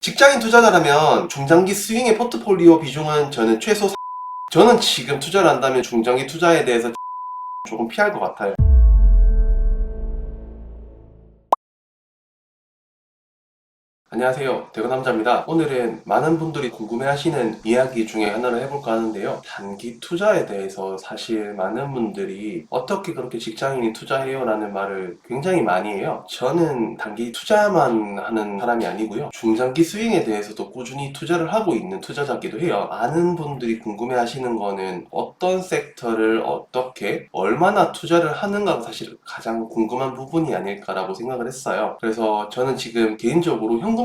직장인 투자자라면 중장기 스윙의 포트폴리오 비중은 저는 저는 지금 투자를 한다면 중장기 투자에 대해서 조금 피할 것 같아요. 안녕하세요. 대건남자입니다. 오늘은 많은 분들이 궁금해하시는 이야기 중에 하나를 해볼까 하는데요. 단기 투자에 대해서 사실 많은 분들이 어떻게 그렇게 직장인이 투자해요? 라는 말을 굉장히 많이 해요. 저는 단기 투자만 하는 사람이 아니고요. 중장기 스윙에 대해서도 꾸준히 투자를 하고 있는 투자자기도 해요. 많은 분들이 궁금해하시는 거는 어떤 섹터를 어떻게 얼마나 투자를 하는가가 사실 가장 궁금한 부분이 아닐까라고 생각을 했어요. 그래서 저는 지금 개인적으로 현금성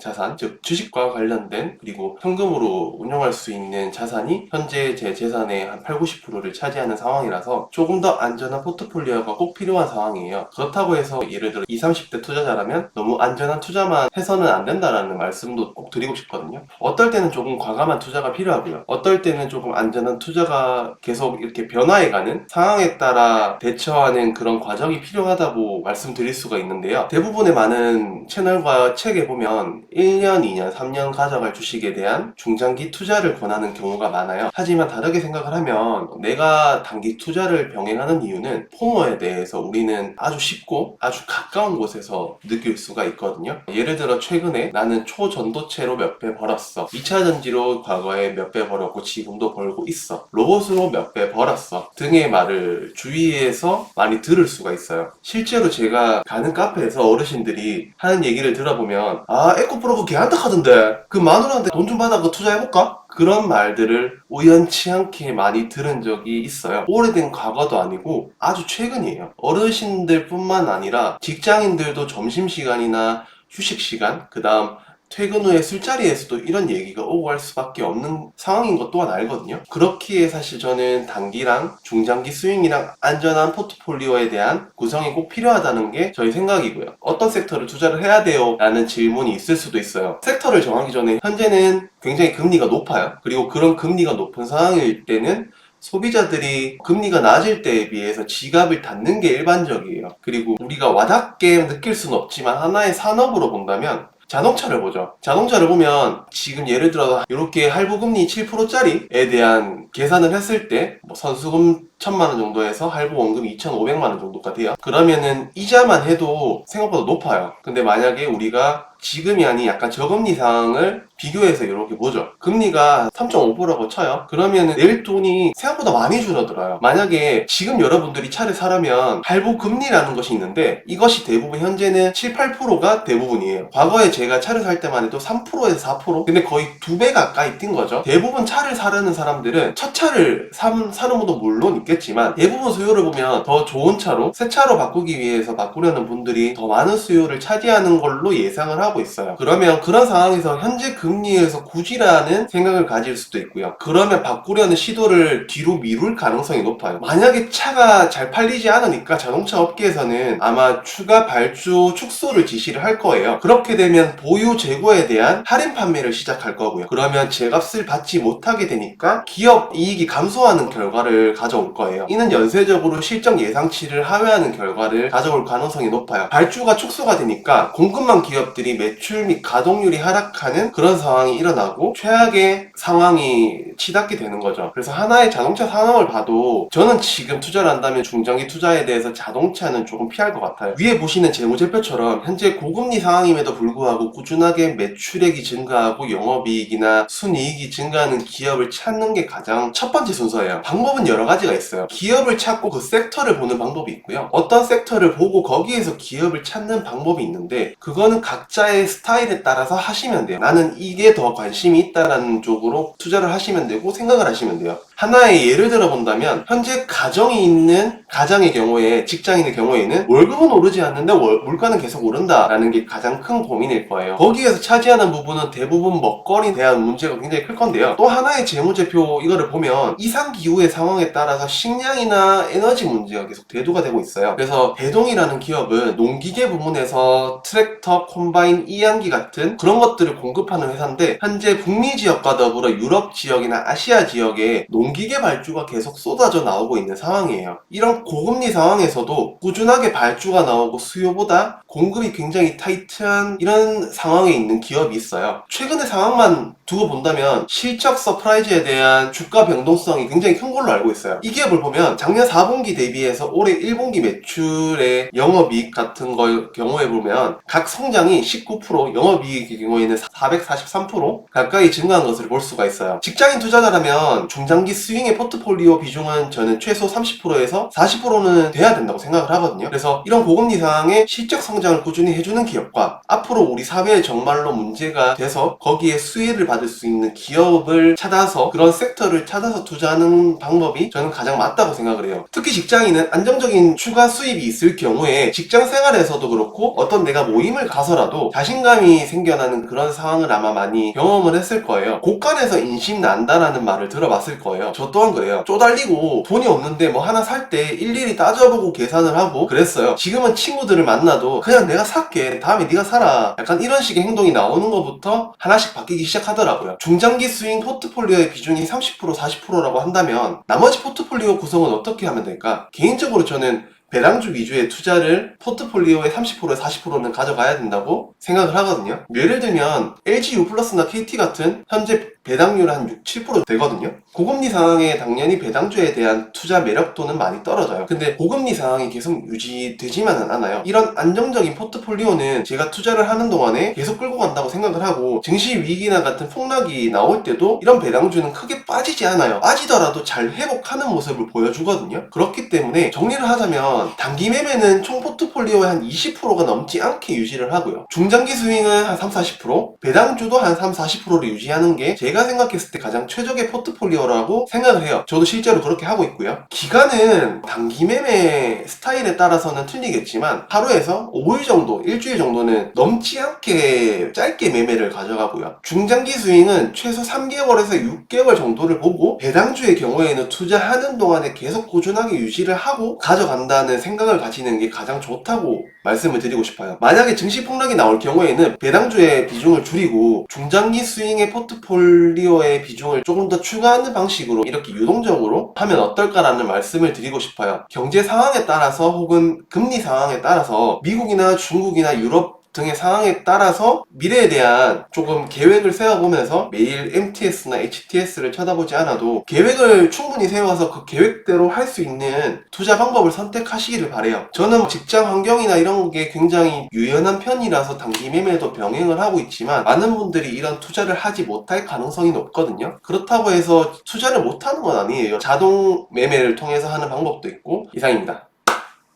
자산, 즉 주식과 관련된 그리고 현금으로 운영할 수 있는 자산이 현재 제 재산의 한 8, 90%를 차지하는 상황이라서 조금 더 안전한 포트폴리오가 꼭 필요한 상황이에요. 그렇다고 해서 예를 들어 20, 30대 투자자라면 너무 안전한 투자만 해서는 안 된다라는 말씀도 꼭 드리고 싶거든요. 어떨 때는 조금 과감한 투자가 필요하고요. 어떨 때는 조금 안전한 투자가 계속 이렇게 변화해가는 상황에 따라 대처하는 그런 과정이 필요하다고 말씀드릴 수가 있는데요. 대부분의 많은 채널과 책에 보면 1년, 2년, 3년 가져갈 주식에 대한 중장기 투자를 권하는 경우가 많아요. 하지만 다르게 생각을 하면 내가 단기 투자를 병행하는 이유는 포모에 대해서 우리는 아주 쉽고 아주 가까운 곳에서 느낄 수가 있거든요. 예를 들어 최근에 나는 초전도체로 몇 배 벌었어. 2차 전지로 과거에 몇 배 벌었고 지금도 벌고 있어. 로봇으로 몇 배 벌었어. 등의 말을 주위에서 많이 들을 수가 있어요. 실제로 제가 가는 카페에서 어르신들이 하는 얘기를 들어보면 에코프로 그거 걔한테 하던데 그 마누라한테 돈 좀 받아 그거 투자해볼까? 그런 말들을 우연치 않게 많이 들은 적이 있어요. 오래된 과거도 아니고 아주 최근이에요. 어르신들 뿐만 아니라 직장인들도 점심시간이나 휴식시간, 그 다음 퇴근 후에 술자리에서도 이런 얘기가 오고 갈 수밖에 없는 상황인 것 또한 알거든요. 그렇기에 사실 저는 단기랑 중장기 스윙이랑 안전한 포트폴리오에 대한 구성이 꼭 필요하다는 게 저희 생각이고요. 어떤 섹터를 투자를 해야 돼요? 라는 질문이 있을 수도 있어요. 섹터를 정하기 전에 현재는 굉장히 금리가 높아요. 그리고 그런 금리가 높은 상황일 때는 소비자들이 금리가 낮을 때에 비해서 지갑을 닫는 게 일반적이에요. 그리고 우리가 와닿게 느낄 수는 없지만 하나의 산업으로 본다면 자동차를 보죠. 자동차를 보면 지금 예를 들어 이렇게 할부금리 7%짜리에 대한 계산을 했을 때 선수금 1000만 원 정도에서 할부 원금이 2,500만 원 정도가 돼요. 그러면은 이자만 해도 생각보다 높아요. 근데 만약에 우리가 지금이 아닌 약간 저금리 상황을 비교해서 이렇게 보죠. 금리가 3.5%라고 쳐요. 그러면 낼 돈이 생각보다 많이 줄어들어요. 만약에 지금 여러분들이 차를 사려면 할부 금리라는 것이 있는데 이것이 대부분 현재는 7, 8%가 대부분이에요. 과거에 제가 차를 살 때만 해도 3%에서 4%? 근데 거의 2배 가까이 뛴 거죠. 대부분 차를 사려는 사람들은 첫 차를 사는 분도 물론 있겠지만 대부분 수요를 보면 더 좋은 차로 새 차로 바꾸기 위해서 바꾸려는 분들이 더 많은 수요를 차지하는 걸로 예상을 하고 있어요. 그러면 그런 상황에서 현재 금리에서 굳이라는 생각을 가질 수도 있고요. 그러면 바꾸려는 시도를 뒤로 미룰 가능성이 높아요. 만약에 차가 잘 팔리지 않으니까 자동차 업계에서는 아마 추가 발주 축소를 지시를 할 거예요. 그렇게 되면 보유 재고에 대한 할인 판매를 시작할 거고요. 그러면 제값을 받지 못하게 되니까 기업 이익이 감소하는 결과를 가져올 거예요. 이는 연쇄적으로 실적 예상치를 하회하는 결과를 가져올 가능성이 높아요. 발주가 축소가 되니까 공급망 기업들이 매출 및 가동률이 하락하는 그런 상황이 일어나고 최악의 상황이 치닫게 되는 거죠. 그래서 하나의 자동차 산업을 봐도 저는 지금 투자를 한다면 중장기 투자에 대해서 자동차는 조금 피할 것 같아요. 위에 보시는 재무제표처럼 현재 고금리 상황임에도 불구하고 꾸준하게 매출액이 증가하고 영업이익이나 순이익이 증가하는 기업을 찾는 게 가장 첫 번째 순서예요. 방법은 여러 가지가 있어요. 기업을 찾고 그 섹터를 보는 방법이 있고요. 어떤 섹터를 보고 거기에서 기업을 찾는 방법이 있는데 그거는 각자의 스타일에 따라서 하시면 돼요. 나는 이게 더 관심이 있다라는 쪽으로 투자를 하시면 되고 생각을 하시면 돼요. 하나의 예를 들어 본다면 현재 가정이 있는 가장의 경우에 직장인의 경우에는 월급은 오르지 않는데 물가는 계속 오른다라는 게 가장 큰 고민일 거예요. 거기에서 차지하는 부분은 대부분 먹거리에 대한 문제가 굉장히 클 건데요. 또 하나의 재무제표 이거를 보면 이상기후의 상황에 따라서 식량이나 에너지 문제가 계속 대두가 되고 있어요. 그래서 대동이라는 기업은 농기계 부문에서 트랙터, 콤바인, 이양기 같은 그런 것들을 공급하는 회사인데, 현재 북미 지역과 더불어 유럽 지역이나 아시아 지역에 농기계 발주가 계속 쏟아져 나오고 있는 상황이에요. 이런 고금리 상황에서도 꾸준하게 발주가 나오고 수요보다 공급이 굉장히 타이트한 이런 상황에 있는 기업이 있어요. 최근의 상황만 두고 본다면 실적 서프라이즈에 대한 주가 변동성이 굉장히 큰 걸로 알고 있어요. 이 기업을 보면 작년 4분기 대비해서 올해 1분기 매출의 영업이익 같은 걸 경우에 보면 각 성장이 19%, 영업이익의 경우에는 443% 가까이 증가한 것을 볼 수가 있어요. 직장인 투자자라면 중장기 스윙의 포트폴리오 비중은 저는 최소 30%에서 40%는 돼야 된다고 생각을 하거든요. 그래서 이런 고금리 상황에 실적 성장을 꾸준히 해주는 기업과 앞으로 우리 사회에 정말로 문제가 돼서 거기에 수혜를 받을 수 있는 기업을 찾아서, 그런 섹터를 찾아서 투자하는 방법이 저는 가장 맞다고 생각을 해요. 특히 직장인은 안정적인 추가 수입이 있을 경우에 직장 생활에서도 그렇고 어떤 내가 모임을 가서라도 자신감이 생겨나는 그런 상황을 아마 많이 경험을 했을 거예요. 곳간에서 인심 난다라는 말을 들어봤을 거예요. 저 또한 그래요. 쪼달리고 돈이 없는데 뭐 하나 살 때 일일이 따져보고 계산을 하고 그랬어요. 지금은 친구들을 만나도 그냥 내가 살게, 다음에 네가 사라, 약간 이런 식의 행동이 나오는 것부터 하나씩 바뀌기 시작하더라고요. 중장기 스윙 포트폴리오의 비중이 30%, 40%라고 한다면 나머지 포트폴리오 구성은 어떻게 하면 될까? 개인적으로 저는 배당주 위주의 투자를 포트폴리오의 30%, 40%는 가져가야 된다고 생각을 하거든요. 예를 들면 LG U+나 KT 같은 현재 배당률 한 6, 7% 되거든요. 고금리 상황에 당연히 배당주에 대한 투자 매력도는 많이 떨어져요. 근데 고금리 상황이 계속 유지되지만은 않아요. 이런 안정적인 포트폴리오는 제가 투자를 하는 동안에 계속 끌고 간다고 생각을 하고, 증시 위기나 같은 폭락이 나올 때도 이런 배당주는 크게 빠지지 않아요. 빠지더라도 잘 회복하는 모습을 보여주거든요. 그렇기 때문에 정리를 하자면 단기 매매는 총 포트폴리오의 한 20%가 넘지 않게 유지를 하고요. 중장기 스윙은 한 3, 40%, 배당주도 한 3, 40%를 유지하는 게 제가 생각했을 때 가장 최적의 포트폴리오라고 생각을 해요. 저도 실제로 그렇게 하고 있고요. 기간은 단기 매매 스타일에 따라서는 틀리겠지만 하루에서 5일 정도, 일주일 정도는 넘지 않게 짧게 매매를 가져가고요. 중장기 스윙은 최소 3개월에서 6개월 정도를 보고, 배당주의 경우에는 투자하는 동안에 계속 꾸준하게 유지를 하고 가져간다는 생각을 가지는 게 가장 좋다고 말씀을 드리고 싶어요. 만약에 증시 폭락이 나올 경우에는 배당주의 비중을 줄이고 중장기 스윙의 포트폴리오의 비중을 조금 더 추가하는 방식으로 이렇게 유동적으로 하면 어떨까라는 말씀을 드리고 싶어요. 경제 상황에 따라서 혹은 금리 상황에 따라서 미국이나 중국이나 유럽 등의 상황에 따라서 미래에 대한 조금 계획을 세워보면서 매일 MTS나 HTS를 쳐다보지 않아도 계획을 충분히 세워서 그 계획대로 할 수 있는 투자 방법을 선택하시기를 바래요. 저는 직장 환경이나 이런 게 굉장히 유연한 편이라서 단기 매매도 병행을 하고 있지만 많은 분들이 이런 투자를 하지 못할 가능성이 높거든요. 그렇다고 해서 투자를 못하는 건 아니에요. 자동 매매를 통해서 하는 방법도 있고. 이상입니다.